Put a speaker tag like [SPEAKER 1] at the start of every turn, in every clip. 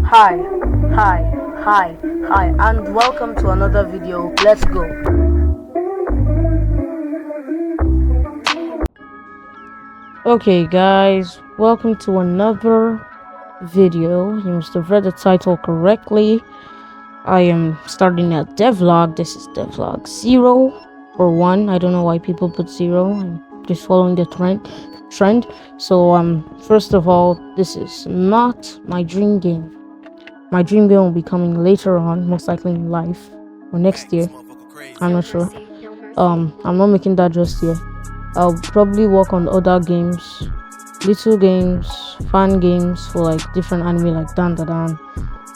[SPEAKER 1] Hi, hi, and welcome to another video. Let's go. Okay, guys, welcome to another video. You must have read the title correctly. I am starting a devlog. This is devlog 0 or 1. I don't know why people put 0. I'm just following the trend. So first of all, this is not my dream game. My dream game will be coming later on, most likely in life or next year. I'm not sure. I'm not making that just yet. I'll probably work on other games, little games, fan games for like different anime like Dan Da Dan,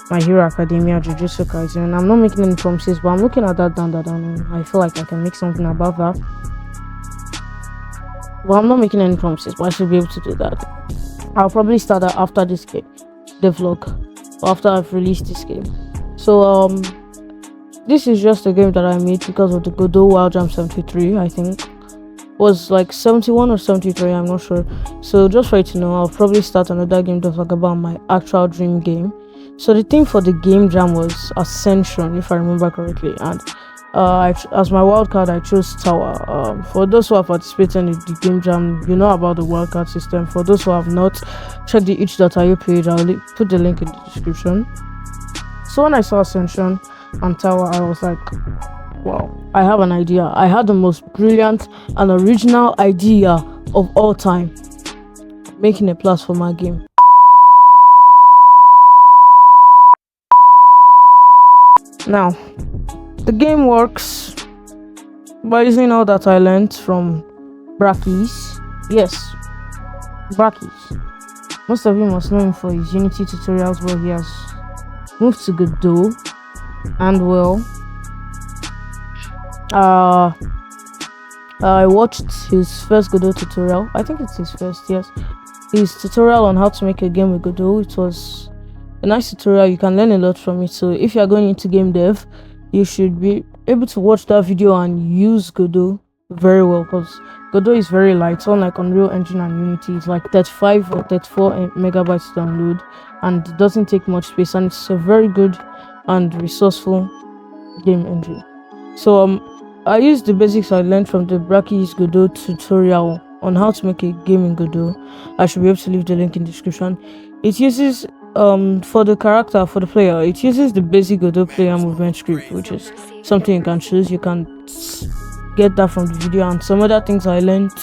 [SPEAKER 1] My Hero Academia, Jujutsu Kaisen. I'm not making any promises, but I'm looking at that Dan Da Dan and I feel like I can make something about that. Well, I'm not making any promises, but I should be able to do that. I'll probably start that after this game, Devlog, after I've released this game. So this is just a game that I made because of the Godot Wild Jam 73. I think was like 71 or 73, I'm not sure. So just for you to know, I'll probably start another game Devlog about my actual dream game. So the theme for the game jam was Ascension, if I remember correctly, and as my wildcard I chose Tower. For those who have participated in the game jam, you know about the wildcard system. For those who have not, check the itch.io page. I'll put the link in the description. So when I saw Ascension and Tower, I was like, wow, I have an idea. I had the most brilliant and original idea of all time, making a platformer game. Now the game works by using all that I learned from Brackeys. Yes, Brackeys. Most of you must know him for his Unity tutorials, where he has moved to Godot. And well, I watched his first Godot tutorial. I think it's his first, yes. His tutorial on how to make a game with Godot. It was a nice tutorial. You can learn a lot from it. So if you are going into game dev, you should be able to watch that video and use Godot very well, because Godot is very light. Unlike Unreal Engine and Unity, it's like 35 or 34 megabytes to download, and it doesn't take much space, and it's a very good and resourceful game engine. So I used the basics I learned from the Brackeys Godot tutorial on how to make a game in Godot. I should be able to leave the link in the description. It uses for the character, for the player, it uses the basic Godot player movement script, which is something you can choose. You can get that from the video, and some other things I learned,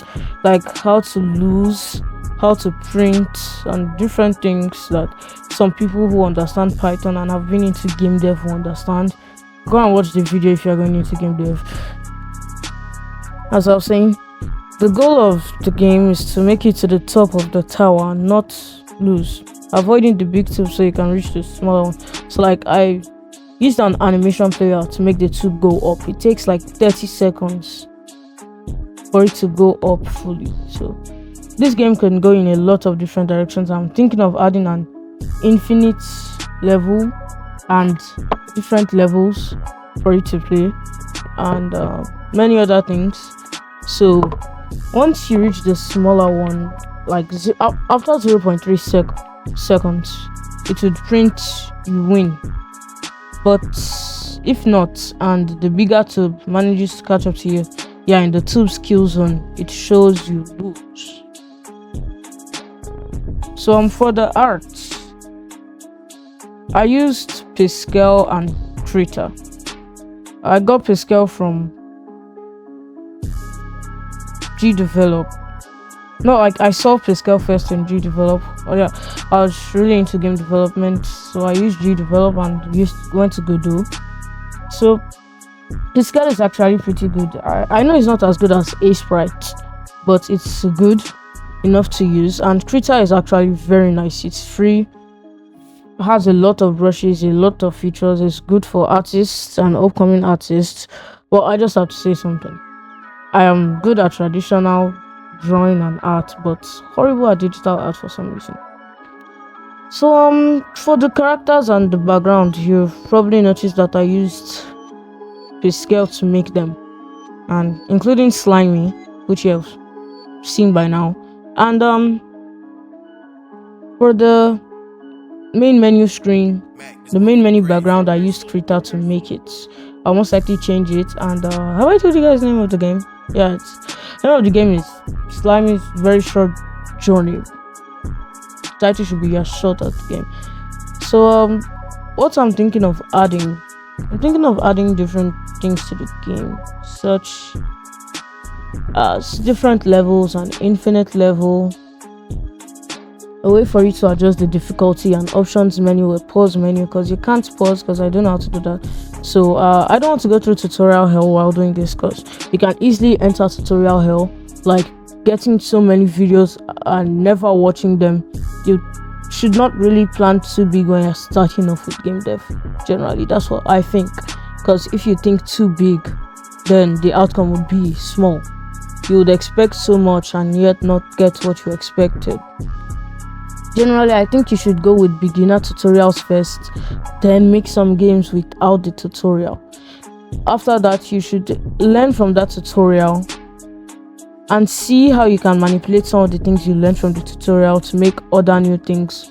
[SPEAKER 1] like how to lose, how to print, and different things that some people who understand Python and have been into game dev will understand. Go and watch the video if you're going into game dev. As I was saying, the goal of the game is to make it to the top of the tower, not lose, avoiding the big tube so you can reach the smaller one. So like I used an animation player to make the tube go up. It takes like 30 seconds for it to go up fully. So this game can go in a lot of different directions. I'm thinking of adding an infinite level and different levels for you to play, and many other things. So once you reach the smaller one, like after 0.3 seconds, it would print you win. But if not, and the bigger tube manages to catch up to you, yeah, in the tube's kill zone, it shows you lose. So for the art, I used Pascal and Krita. I got Pascal from G-Develop. No, like I saw Pascal first in G-Develop. Oh yeah, I was really into game development, so I used G-Develop and went to Godot. So Pascal is actually pretty good. I know it's not as good as A-Sprite, but it's good enough to use. And Krita is actually very nice. It's free, has a lot of brushes, a lot of features. It's good for artists and upcoming artists. But I just have to say something. I am good at traditional drawing and art, but horrible at digital art for some reason. So for the characters and the background, you've probably noticed that I used Pascal to make them, and including Slimey, which you have seen by now. And for the main menu screen, the main menu background, I used Krita to make it. I'll most likely change it. And have I told you guys the name of the game? Yeah, the name of the game is Slimey's Very Short Journey. Title should be a short at the game. So what I'm thinking of adding, different things to the game, such as different levels, and infinite level, a way for you to adjust the difficulty, and options menu, a pause menu, because you can't pause, because I don't know how to do that. So I don't want to go through tutorial hell while doing this, because you can easily enter tutorial hell, like getting so many videos and never watching them. You should not really plan too big when you're starting off with game dev. Generally, that's what I think, because if you think too big, then the outcome would be small. You would expect so much and yet not get what you expected. Generally, I think you should go with beginner tutorials first, then make some games without the tutorial. After that, you should learn from that tutorial and see how you can manipulate some of the things you learned from the tutorial to make other new things.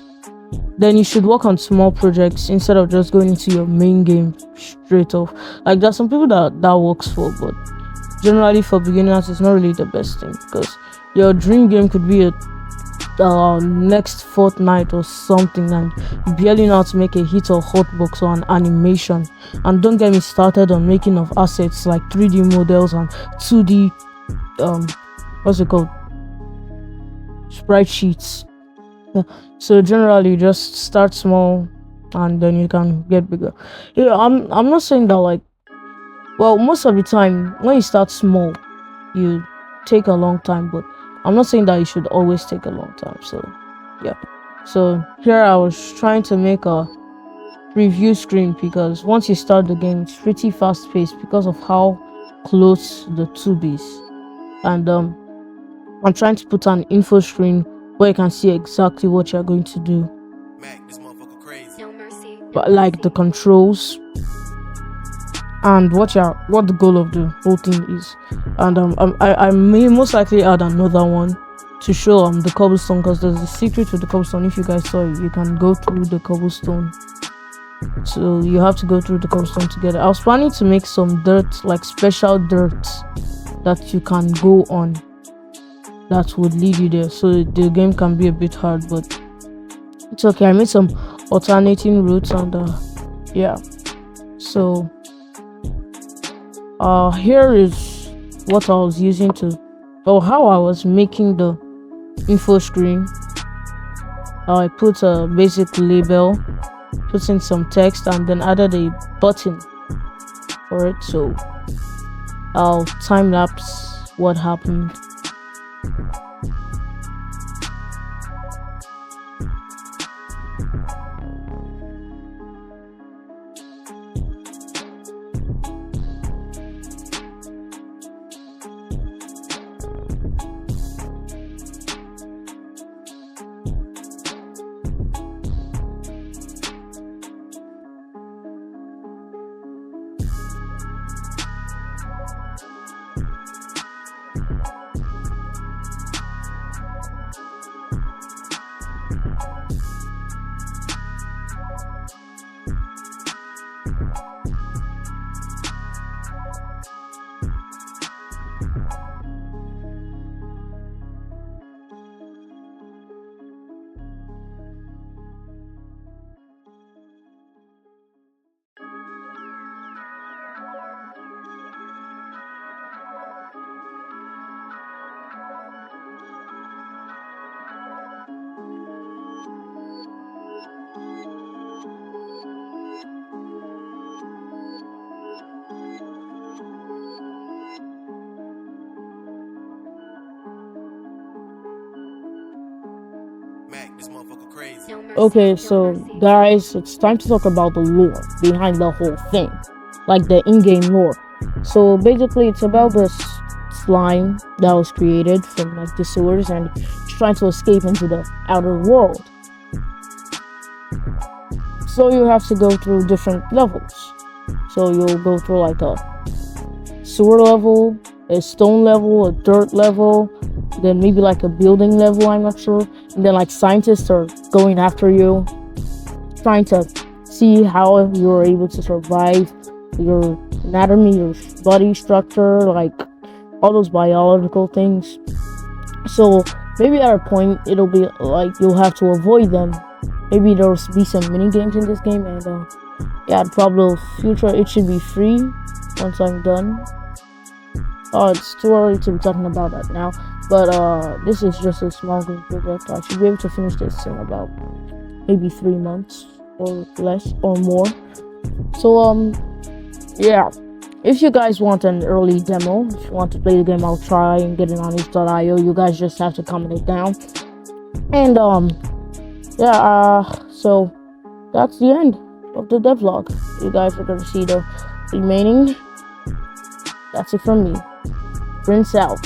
[SPEAKER 1] Then you should work on small projects instead of just going into your main game straight off. Like, there's some people that works for, but generally for beginners it's not really the best thing, because your dream game could be a next fortnight or something, and you barely know how to make a hit or hotbox or an animation. And don't get me started on making of assets like 3D models and 2D what's it called, sprite sheets. Yeah. So generally just start small and then you can get bigger. Yeah, I'm not saying that, like, well, most of the time when you start small you take a long time, but I'm not saying that you should always take a long time. So yeah, so here I was trying to make a preview screen, because once you start the game it's pretty fast paced because of how close the tube is. And I'm trying to put an info screen where you can see exactly what you're going to do,
[SPEAKER 2] This motherfucker crazy. No mercy.
[SPEAKER 1] but like the controls and what the goal of the whole thing is. And I may most likely add another one to show the cobblestone, because there's a secret with the cobblestone. If you guys saw it, you can go through the cobblestone, so you have to go through the cobblestone together. I was planning to make some dirt, like special dirt that you can go on, that would lead you there, so the game can be a bit hard, but it's okay. I made some alternating routes, and yeah, so here is what I was using how I was making the info screen. I put a basic label, put in some text, and then added a button for it. So I'll time lapse what happened.
[SPEAKER 2] This motherfucker crazy.
[SPEAKER 1] Okay, so guys, it's time to talk about the lore behind the whole thing, like the in-game lore. So basically it's about this slime that was created from like the sewers, and it's trying to escape into the outer world. So you have to go through different levels. So you'll go through like a sewer level, a stone level, a dirt level, then maybe like a building level, I'm not sure. And then like scientists are going after you. trying to see how you're able to survive, your anatomy, your body structure, like all those biological things. So maybe at a point it'll be like you'll have to avoid them. Maybe there'll be some mini games in this game, and yeah, the probable future it should be free once I'm done. Oh, it's too early to be talking about that now, but this is just a small group project. I should be able to finish this in about maybe 3 months or less or more. So yeah, if you guys want an early demo, if you want to play the game, I'll try and get it on itch.io. You guys just have to comment it down. And yeah, so that's the end of the devlog. You guys are gonna see the remaining. That's it from me. Prince out.